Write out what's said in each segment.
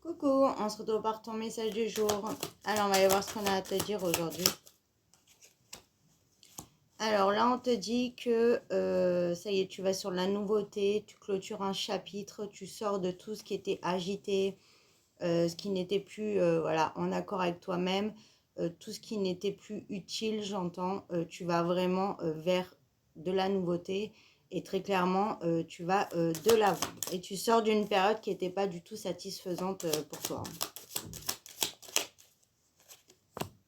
Coucou, on se retrouve par ton message du jour. Alors, on va aller voir ce qu'on a à te dire aujourd'hui. Alors là, on te dit que ça y est, tu vas sur la nouveauté, tu clôtures un chapitre, tu sors de tout ce qui était agité, ce qui n'était plus voilà, en accord avec toi-même, tout ce qui n'était plus utile, j'entends. Tu vas vraiment vers de la nouveauté et très clairement, tu vas de l'avant. Et tu sors d'une période qui n'était pas du tout satisfaisante pour toi.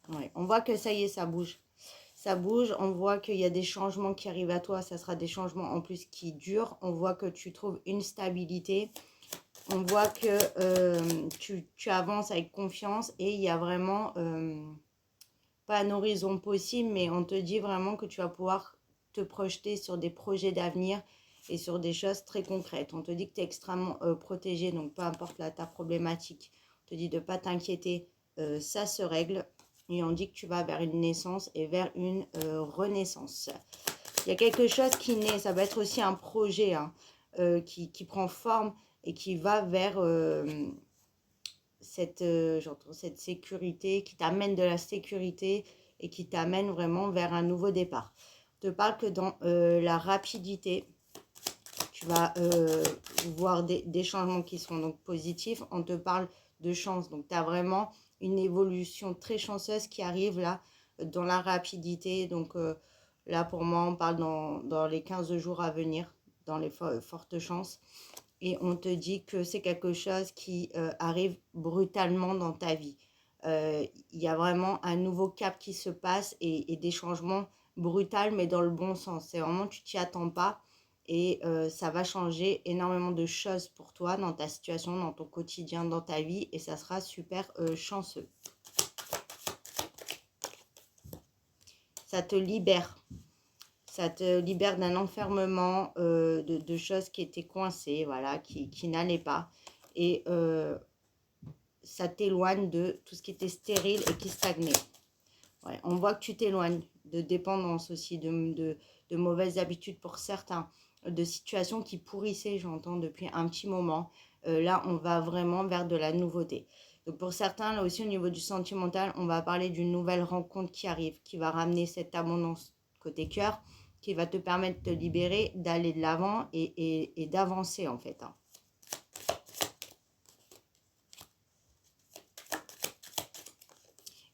Ouais, on voit que ça y est, ça bouge. Ça bouge, on voit qu'il y a des changements qui arrivent à toi. Ça sera des changements en plus qui durent. On voit que tu trouves une stabilité. On voit que tu avances avec confiance et il y a vraiment, pas un horizon possible, mais on te dit vraiment que tu vas pouvoir te projeter sur des projets d'avenir et sur des choses très concrètes. On te dit que tu es extrêmement protégé, donc peu importe ta problématique. On te dit de ne pas t'inquiéter, ça se règle. Et on dit que tu vas vers une naissance et vers une renaissance. Il y a quelque chose qui naît, ça va être aussi un projet hein, qui prend forme et qui va vers cette sécurité, qui t'amène de la sécurité et qui t'amène vraiment vers un nouveau départ. On te parle que dans la rapidité, tu vas voir des changements qui seront donc positifs. On te parle de chance, donc tu as vraiment une évolution très chanceuse qui arrive là dans la rapidité. Donc là pour moi on parle dans les 15 jours à venir, dans les fortes chances. Et on te dit que c'est quelque chose qui arrive brutalement dans ta vie. Il y a vraiment un nouveau cap qui se passe et des changements brutaux mais dans le bon sens. C'est vraiment tu t'y attends pas et ça va changer énormément de choses pour toi dans ta situation, dans ton quotidien, dans ta vie et ça sera super chanceux. Ça te libère. Ça te libère d'un enfermement de choses qui étaient coincées, voilà, qui n'allaient pas. Et ça t'éloigne de tout ce qui était stérile et qui stagnait. Ouais, on voit que tu t'éloignes de dépendance aussi, de mauvaises habitudes pour certains, de situations qui pourrissaient, j'entends, depuis un petit moment. Là, on va vraiment vers de la nouveauté. Donc pour certains, là aussi au niveau du sentimental, on va parler d'une nouvelle rencontre qui arrive, qui va ramener cette abondance côté cœur, qui va te permettre de te libérer, d'aller de l'avant et d'avancer en fait. Hein.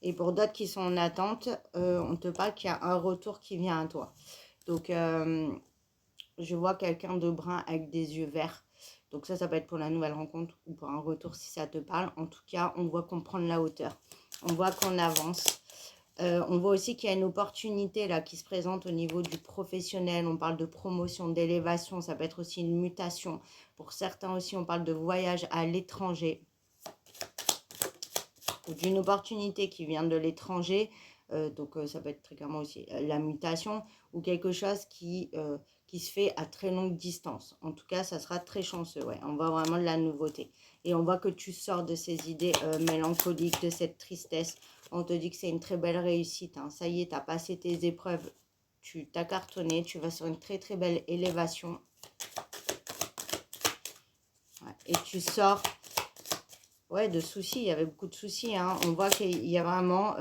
Et pour d'autres qui sont en attente, on te parle qu'il y a un retour qui vient à toi. Donc, je vois quelqu'un de brun avec des yeux verts. Donc ça peut être pour la nouvelle rencontre ou pour un retour si ça te parle. En tout cas, on voit qu'on prend de la hauteur. On voit qu'on avance. On voit aussi qu'il y a une opportunité là qui se présente au niveau du professionnel. On parle de promotion, d'élévation. Ça peut être aussi une mutation. Pour certains aussi, on parle de voyage à l'étranger. Ou d'une opportunité qui vient de l'étranger. Donc ça peut être très clairement aussi la mutation ou quelque chose qui se fait à très longue distance. En tout cas, ça sera très chanceux. Ouais. On voit vraiment de la nouveauté. Et on voit que tu sors de ces idées mélancoliques, de cette tristesse. On te dit que c'est une très belle réussite. Hein. Ça y est, tu as passé tes épreuves. Tu t'as cartonné. Tu vas sur une très très belle élévation. Ouais. Et tu sors ouais, de soucis. Il y avait beaucoup de soucis. Hein. On voit qu'il y a vraiment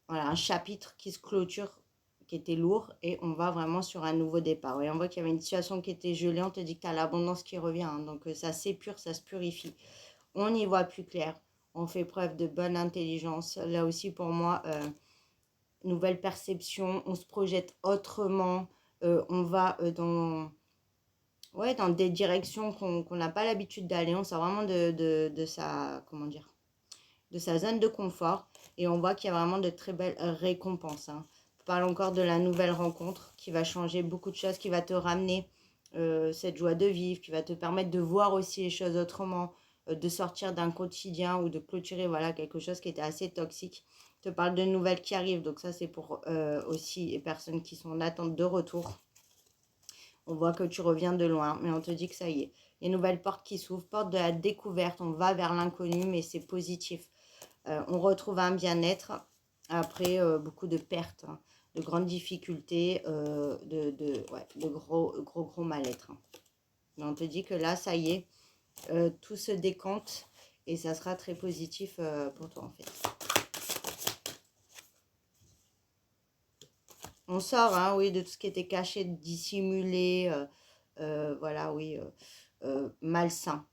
voilà, un chapitre qui se clôture qui était lourd et on va vraiment sur un nouveau départ. Et on voit qu'il y avait une situation qui était gelée, on te dit que tu as l'abondance qui revient, hein, donc ça s'épure, ça se purifie. On y voit plus clair, on fait preuve de bonne intelligence. Là aussi pour moi, nouvelle perception, on se projette autrement, on va dans des directions qu'on n'a pas l'habitude d'aller, on sort vraiment de sa, comment dire, de sa zone de confort et on voit qu'il y a vraiment de très belles récompenses. Hein. On parle encore de la nouvelle rencontre qui va changer beaucoup de choses, qui va te ramener cette joie de vivre, qui va te permettre de voir aussi les choses autrement, de sortir d'un quotidien ou de clôturer voilà, quelque chose qui était assez toxique. Je te parle de nouvelles qui arrivent, donc ça c'est pour aussi les personnes qui sont en attente de retour. On voit que tu reviens de loin, mais on te dit que ça y est. Il y a une nouvelle porte qui s'ouvre, porte de la découverte, on va vers l'inconnu, mais c'est positif. On retrouve un bien-être après beaucoup de pertes, hein, de grandes difficultés, de gros mal-être. Hein. Mais on te dit que là, ça y est, tout se décante et ça sera très positif pour toi en fait. On sort, hein, oui, de tout ce qui était caché, dissimulé, voilà, oui, malsain.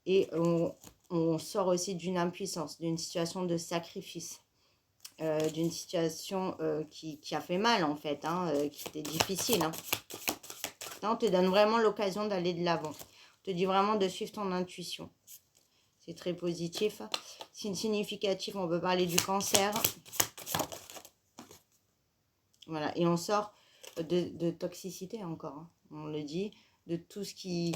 Et on sort aussi d'une impuissance, d'une situation de sacrifice, d'une situation qui a fait mal en fait, hein, qui était difficile. Hein. Là, on te donne vraiment l'occasion d'aller de l'avant. On te dit vraiment de suivre ton intuition. C'est très positif. Signe significatif, on peut parler du cancer. Voilà, et on sort de toxicité encore, hein, on le dit, de tout ce qui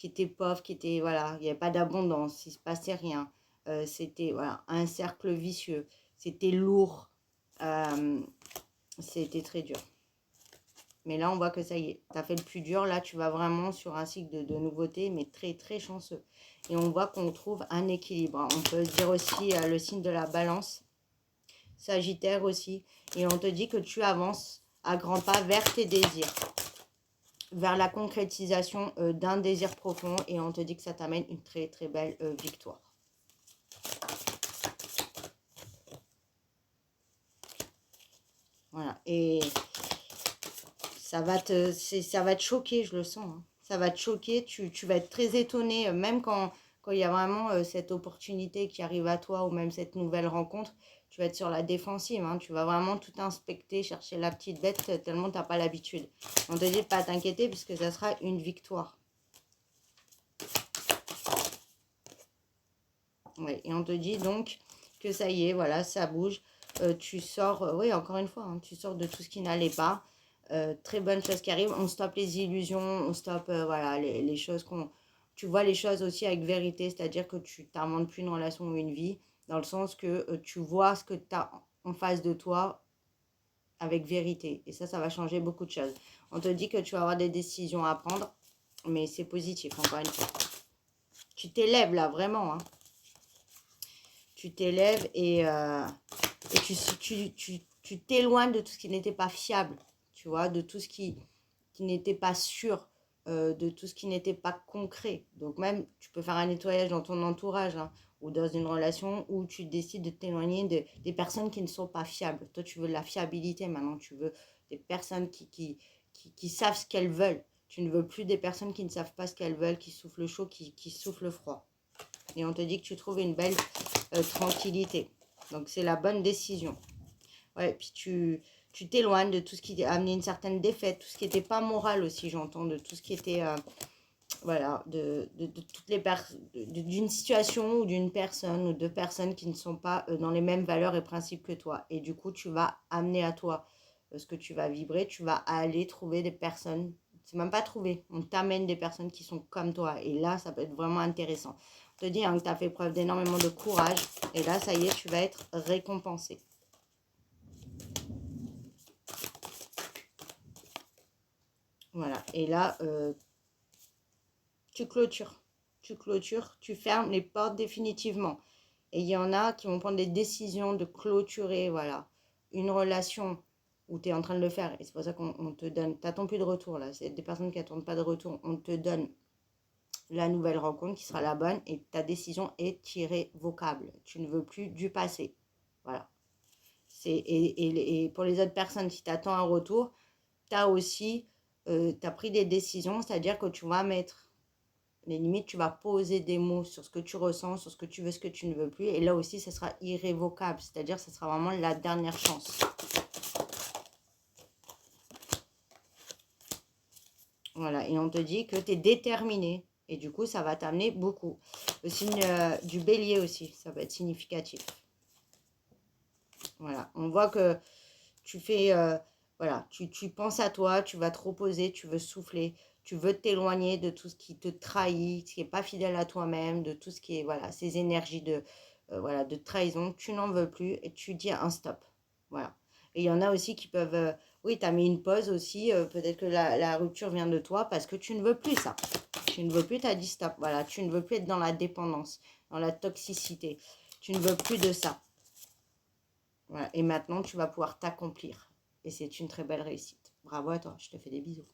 était pauvre, qui était, voilà, il n'y avait pas d'abondance, il ne se passait rien. C'était, voilà, un cercle vicieux, c'était lourd, c'était très dur. Mais là, on voit que ça y est, tu as fait le plus dur, là, tu vas vraiment sur un cycle de nouveautés, mais très, très chanceux. Et on voit qu'on trouve un équilibre, hein. On peut dire aussi le signe de la balance, Sagittaire aussi, et on te dit que tu avances à grands pas vers tes désirs, vers la concrétisation d'un désir profond, et on te dit que ça t'amène une très très belle victoire. Voilà, et ça va te choquer, je le sens, hein. Ça va te choquer, tu vas être très étonné, même quand il y a vraiment cette opportunité qui arrive à toi, ou même cette nouvelle rencontre, tu vas être sur la défensive, hein. Tu vas vraiment tout inspecter, chercher la petite bête, tellement tu n'as pas l'habitude. On te dit de pas t'inquiéter, puisque ça sera une victoire. Ouais, et on te dit donc que ça y est, voilà, ça bouge. Tu sors, oui, encore une fois, hein, tu sors de tout ce qui n'allait pas. Très bonne chose qui arrive. On stoppe les illusions, on stoppe voilà, les choses qu'on... Tu vois les choses aussi avec vérité, c'est-à-dire que tu t'inventes plus une relation ou une vie, dans le sens que tu vois ce que tu as en face de toi avec vérité. Et ça va changer beaucoup de choses. On te dit que tu vas avoir des décisions à prendre, mais c'est positif, encore une fois. Tu t'élèves là, vraiment, hein. Tu t'élèves et tu t'éloignes de tout ce qui n'était pas fiable, tu vois, de tout ce qui n'était pas sûr, de tout ce qui n'était pas concret. Donc même, tu peux faire un nettoyage dans ton entourage, hein, ou dans une relation où tu décides de t'éloigner des personnes qui ne sont pas fiables. Toi, tu veux de la fiabilité maintenant, tu veux des personnes qui savent ce qu'elles veulent. Tu ne veux plus des personnes qui ne savent pas ce qu'elles veulent, qui soufflent chaud, qui soufflent froid. Et on te dit que tu trouves une belle tranquillité. Donc, c'est la bonne décision. Ouais, puis tu t'éloignes de tout ce qui a amené une certaine défaite, tout ce qui n'était pas moral aussi, j'entends, de tout ce qui était, voilà, de toutes les personnes, d'une situation ou d'une personne ou de personnes qui ne sont pas dans les mêmes valeurs et principes que toi. Et du coup, tu vas amener à toi ce que tu vas vibrer, tu vas aller trouver des personnes, c'est même pas trouver, on t'amène des personnes qui sont comme toi. Et là, ça peut être vraiment intéressant. On te dit hein, que tu as fait preuve d'énormément de courage. Et là, ça y est, tu vas être récompensé. Voilà. Et là, tu clôtures. Tu fermes les portes définitivement. Et il y en a qui vont prendre des décisions de clôturer, voilà, une relation où tu es en train de le faire. Et c'est pour ça qu'on te donne, tu n'attends plus de retour là. C'est des personnes qui n'attendent pas de retour. On te donne la nouvelle rencontre qui sera la bonne et ta décision est irrévocable. Tu ne veux plus du passé. Voilà. Et pour les autres personnes, si tu attends un retour, tu as aussi, tu as pris des décisions, c'est-à-dire que tu vas mettre les limites, tu vas poser des mots sur ce que tu ressens, sur ce que tu veux, ce que tu ne veux plus. Et là aussi, ça sera irrévocable, c'est-à-dire que ce sera vraiment la dernière chance. Voilà, et on te dit que tu es déterminé. Et du coup, ça va t'amener beaucoup. Le signe du bélier aussi, ça va être significatif. Voilà, on voit que tu fais, voilà, tu penses à toi, tu vas te reposer, tu veux souffler, tu veux t'éloigner de tout ce qui te trahit, ce qui n'est pas fidèle à toi-même, de tout ce qui est, voilà, ces énergies voilà, de trahison, tu n'en veux plus et tu dis un stop. Voilà. Et il y en a aussi qui peuvent, oui, tu as mis une pause aussi, peut-être que la rupture vient de toi parce que tu ne veux plus ça. Tu ne veux plus, tu as dit stop. Voilà, tu ne veux plus être dans la dépendance, dans la toxicité. Tu ne veux plus de ça. Voilà. Et maintenant, tu vas pouvoir t'accomplir. Et c'est une très belle réussite. Bravo à toi, je te fais des bisous.